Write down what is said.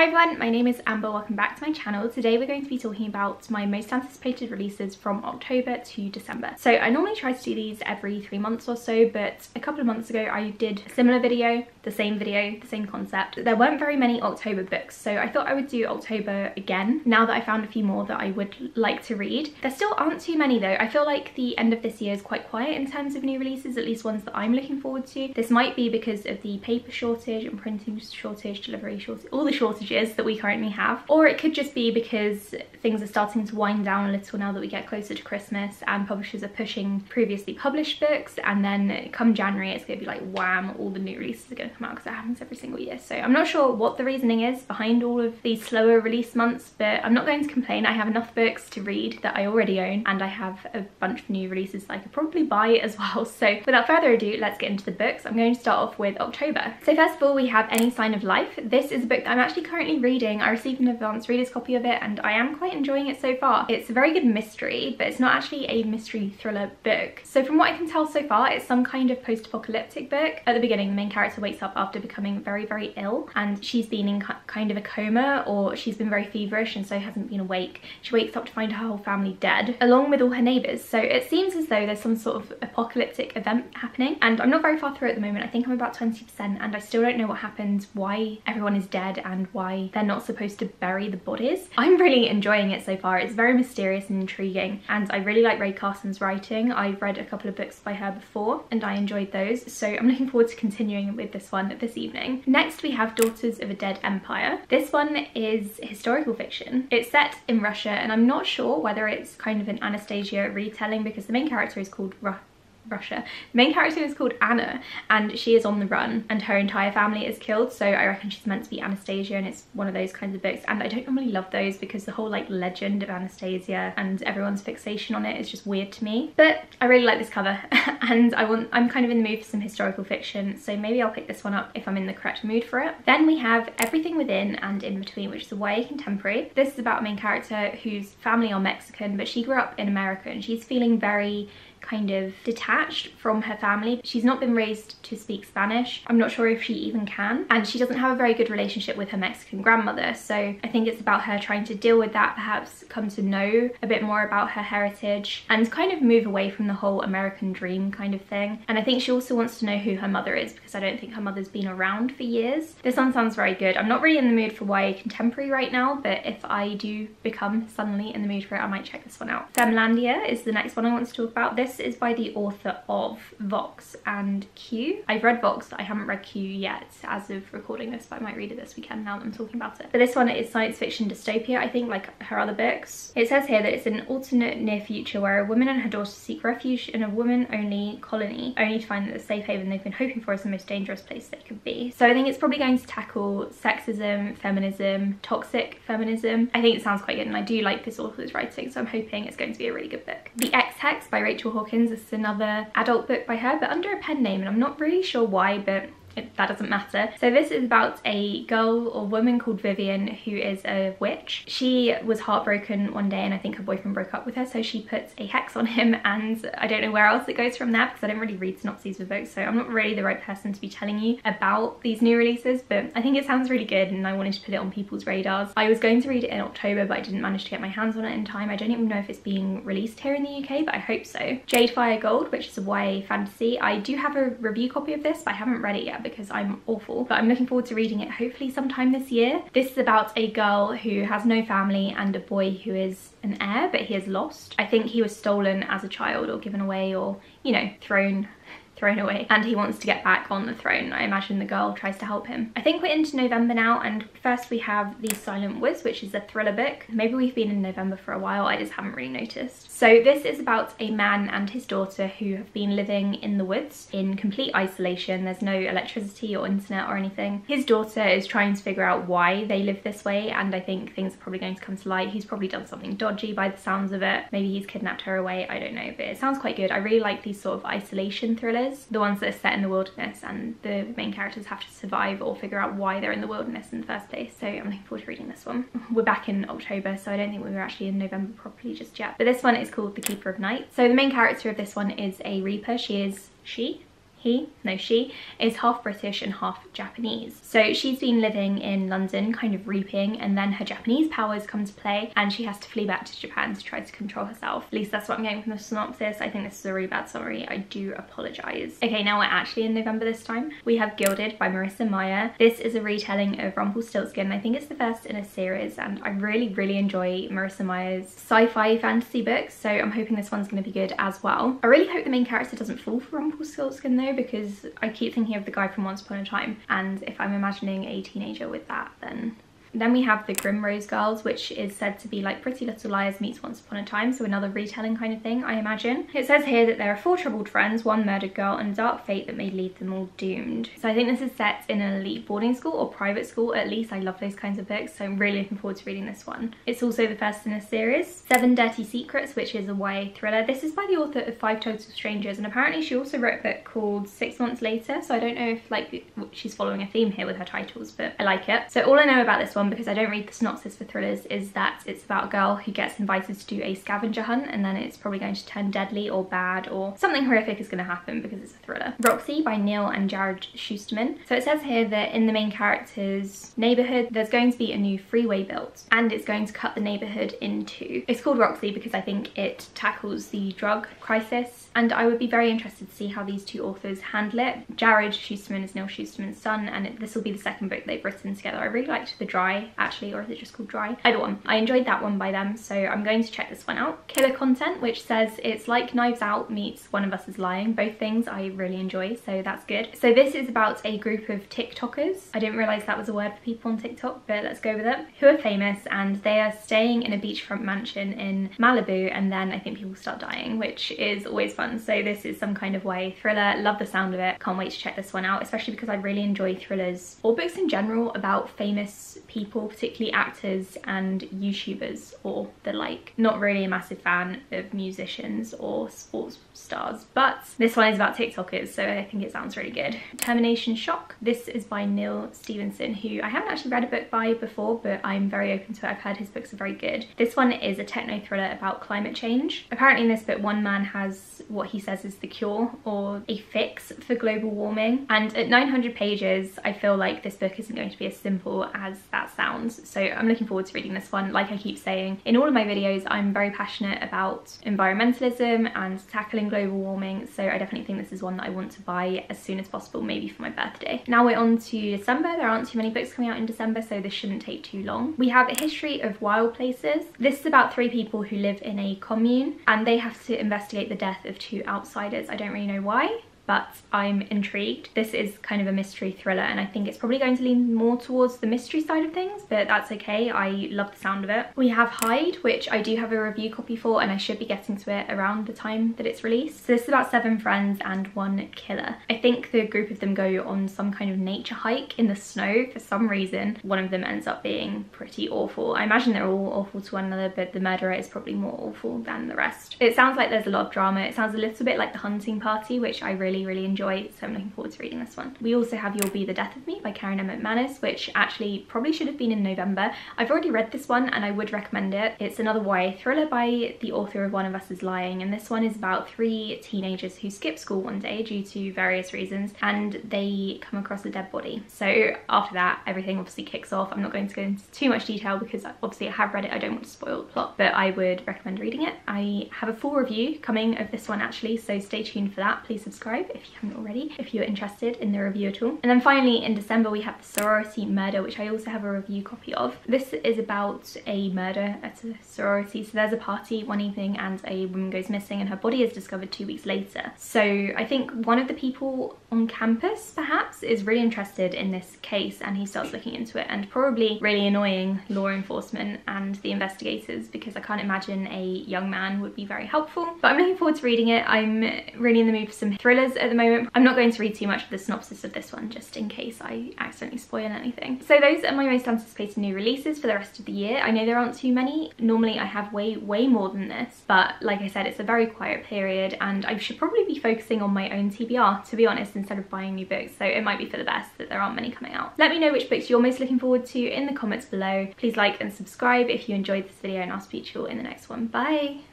Hi everyone, my name is Amber, welcome back to my channel. Today we're going to be talking about my most anticipated releases from October to December. So I normally try to do these every 3 months or so, but a couple of months ago I did a similar video, the same concept. There weren't very many October books, so I thought I would do October again, now that I found a few more that I would like to read. There still aren't too many though. I feel like the end of this year is quite quiet in terms of new releases, at least ones that I'm looking forward to. This might be because of the paper shortage and printing shortage, delivery shortage, all the shortages that we currently have, or it could just be because things are starting to wind down a little now that we get closer to Christmas and publishers are pushing previously published books, and then come January it's going to be like wham, all the new releases are going to come out, because that happens every single year. So I'm not sure what the reasoning is behind all of these slower release months, but I'm not going to complain. I have enough books to read that I already own, and I have a bunch of new releases that I could probably buy as well. So without further ado, let's get into the books. I'm going to start off with October. So first of all, we have Any Sign of Life. This is a book that I'm actually currently reading. I received an advanced reader's copy of it and I am quite enjoying it so far. It's a very good mystery, but it's not actually a mystery thriller book. So from what I can tell so far, it's some kind of post-apocalyptic book. At the beginning, the main character wakes up after becoming very, very ill, and she's been in kind of a coma, or she's been very feverish and so hasn't been awake. She wakes up to find her whole family dead, along with all her neighbours. So it seems as though there's some sort of apocalyptic event happening, and I'm not very far through at the moment. I think I'm about 20%, and I still don't know what happens, why everyone is dead and why they're not supposed to bury the bodies. I'm really enjoying it so far. It's very mysterious and intriguing, and I really like Rae Carson's writing. I've read a couple of books by her before and I enjoyed those, so I'm looking forward to continuing with this one this evening. Next we have Daughters of a Dead Empire. This one is historical fiction. It's set in Russia, and I'm not sure whether it's kind of an Anastasia retelling, because the main character is called Russia. The main character is called Anna, and she is on the run and her entire family is killed, so I reckon she's meant to be Anastasia, and it's one of those kinds of books. And I don't normally love those because the whole like legend of Anastasia and everyone's fixation on it is just weird to me, but I really like this cover and I'm kind of in the mood for some historical fiction, so maybe I'll pick this one up if I'm in the correct mood for it. Then we have Everything Within and In Between, which is a YA contemporary. This is about a main character whose family are Mexican, but she grew up in America and she's feeling very kind of detached from her family. She's not been raised to speak Spanish. I'm not sure if she even can, and she doesn't have a very good relationship with her Mexican grandmother, so I think it's about her trying to deal with that, perhaps come to know a bit more about her heritage and kind of move away from the whole American dream kind of thing. And I think she also wants to know who her mother is, because I don't think her mother's been around for years. This one sounds very good. I'm not really in the mood for YA contemporary right now, but if I do become suddenly in the mood for it, I might check this one out. Femlandia is the next one I want to talk about. This is by the author of Vox and Q. I've read Vox, I haven't read Q yet as of recording this, but I might read it this weekend now that I'm talking about it. But this one is science fiction dystopia, I think, like her other books. It says here that it's an alternate near future where a woman and her daughter seek refuge in a woman-only colony, only to find that the safe haven they've been hoping for is the most dangerous place they could be. So I think it's probably going to tackle sexism, feminism, toxic feminism. I think it sounds quite good, and I do like this author's writing, so I'm hoping it's going to be a really good book. The X-Hex by Rachel Hawkins. This is another adult book by her, but under a pen name, and I'm not really sure why, but that doesn't matter. So this is about a girl or woman called Vivian who is a witch. She was heartbroken one day, and I think her boyfriend broke up with her, so she puts a hex on him, and I don't know where else it goes from there because I don't really read synopses of books, so I'm not really the right person to be telling you about these new releases, but I think it sounds really good and I wanted to put it on people's radars. I was going to read it in October, but I didn't manage to get my hands on it in time. I don't even know if it's being released here in the UK, but I hope so. Jade Fire Gold, which is a YA fantasy. I do have a review copy of this, but I haven't read it yet because I'm awful, but I'm looking forward to reading it hopefully sometime this year. This is about a girl who has no family and a boy who is an heir, but he is lost. I think he was stolen as a child or given away, or, you know, thrown away, and he wants to get back on the throne. I imagine the girl tries to help him. I think we're into November now, and first we have The Silent Woods, which is a thriller book. Maybe we've been in November for a while, I just haven't really noticed. So this is about a man and his daughter who have been living in the woods in complete isolation. There's no electricity or internet or anything. His daughter is trying to figure out why they live this way, and I think things are probably going to come to light. He's probably done something dodgy by the sounds of it. Maybe he's kidnapped her away, I don't know, but it sounds quite good. I really like these sort of isolation thrillers. The ones that are set in the wilderness and the main characters have to survive or figure out why they're in the wilderness in the first place. So I'm looking forward to reading this one. We're back in October, so I don't think we were actually in November properly just yet. But this one is called The Keeper of Night. So the main character of this one is a reaper. she is half British and half Japanese. So she's been living in London, kind of reaping, and then her Japanese powers come to play and she has to flee back to Japan to try to control herself. At least that's what I'm getting from the synopsis. I think this is a really bad summary. I do apologise. Okay, now we're actually in November this time. We have Gilded by Marissa Meyer. This is a retelling of Rumpelstiltskin. I think it's the first in a series, and I really enjoy Marissa Meyer's sci-fi fantasy books, so I'm hoping this one's going to be good as well. I really hope the main character doesn't fall for Rumpelstiltskin though, because I keep thinking of the guy from Once Upon a Time, and if I'm imagining a teenager with that, then we have The Grim Rose Girls, which is said to be like Pretty Little Liars meets Once Upon a Time, so another retelling kind of thing, I imagine. It says here that there are 4 troubled friends, 1 murdered girl, and a dark fate that may leave them all doomed. So I think this is set in an elite boarding school or private school, at least. I love those kinds of books, so I'm really looking forward to reading this one. It's also the first in a series. 7 Dirty Secrets, which is a YA thriller. This is by the author of 5 Total Strangers, and apparently she also wrote a book called 6 Months Later, so I don't know if like she's following a theme here with her titles, but I like it. So all I know about this one, because I don't read the synopsis for thrillers, is that it's about a girl who gets invited to do a scavenger hunt, and then it's probably going to turn deadly or bad, or something horrific is going to happen because it's a thriller. Roxy by Neil and Jared Schusterman. So it says here that in the main character's neighborhood there's going to be a new freeway built, and it's going to cut the neighborhood in 2. It's called Roxy because I think it tackles the drug crisis, and I would be very interested to see how these 2 authors handle it. Jared Schusterman is Neil Schusterman's son, and this will be the 2nd book they've written together. I really liked The Dry, actually, or is it just called Dry? Either one. I enjoyed that one by them, so I'm going to check this one out. Killer Content, which says it's like Knives Out meets One of Us is Lying. Both things I really enjoy, so that's good. So this is about a group of TikTokers. I didn't realise that was a word for people on TikTok, but let's go with it. Who are famous, and they are staying in a beachfront mansion in Malibu, and then I think people start dying, which is always fun. So this is some kind of YA thriller. Love the sound of it. Can't wait to check this one out, especially because I really enjoy thrillers or books in general about famous people, particularly actors and YouTubers or the like. Not really a massive fan of musicians or sports stars, but this one is about TikTokers, so I think it sounds really good. Termination Shock. This is by Neil Stevenson, who I haven't actually read a book by before, but I'm very open to it. I've heard his books are very good. This one is a techno thriller about climate change. Apparently in this book, one man has what he says is the cure or a fix for global warming, and at 900 pages I feel like this book isn't going to be as simple as that sounds, so I'm looking forward to reading this one. Like I keep saying in all of my videos, I'm very passionate about environmentalism and tackling global warming, so I definitely think this is one that I want to buy as soon as possible, maybe for my birthday. Now we're on to December. There aren't too many books coming out in December, so this shouldn't take too long. We have A History of Wild Places. This is about 3 people who live in a commune, and they have to investigate the death of 2 outsiders. I don't really know why, but I'm intrigued. This is kind of a mystery thriller, and I think it's probably going to lean more towards the mystery side of things, but that's okay. I love the sound of it. We have Hide, which I do have a review copy for, and I should be getting to it around the time that it's released. So this is about 7 friends and 1 killer. I think the group of them go on some kind of nature hike in the snow. For some reason, one of them ends up being pretty awful. I imagine they're all awful to one another, but the murderer is probably more awful than the rest. It sounds like there's a lot of drama. It sounds a little bit like The Hunting Party, which I really enjoy, so I'm looking forward to reading this one. We also have You'll Be the Death of Me by Karen M. McManus, which actually probably should have been in November. I've already read this one and I would recommend it. It's another YA thriller by the author of One of Us is Lying, and this one is about 3 teenagers who skip school one day due to various reasons, and they come across a dead body. So after that, everything obviously kicks off. I'm not going to go into too much detail because obviously I have read it. I don't want to spoil the plot, but I would recommend reading it. I have a full review coming of this one actually, so stay tuned for that. Please subscribe if you haven't already, if you're interested in the review at all. And then finally in December we have The Sorority Murder, which I also have a review copy of. This is about a murder at a sorority. So there's a party one evening and a woman goes missing and her body is discovered 2 weeks later. So I think one of the people on campus perhaps is really interested in this case, and he starts looking into it, and probably really annoying law enforcement and the investigators, because I can't imagine a young man would be very helpful. But I'm looking forward to reading it. I'm really in the mood for some thrillers at the moment. I'm not going to read too much of the synopsis of this one just in case I accidentally spoil anything. So those are my most anticipated new releases for the rest of the year. I know there aren't too many. Normally I have way more than this, but like I said, it's a very quiet period and I should probably be focusing on my own TBR, to be honest, instead of buying new books. So it might be for the best that there aren't many coming out. Let me know which books you're most looking forward to in the comments below. Please like and subscribe if you enjoyed this video, and I'll speak to you all in the next one. Bye!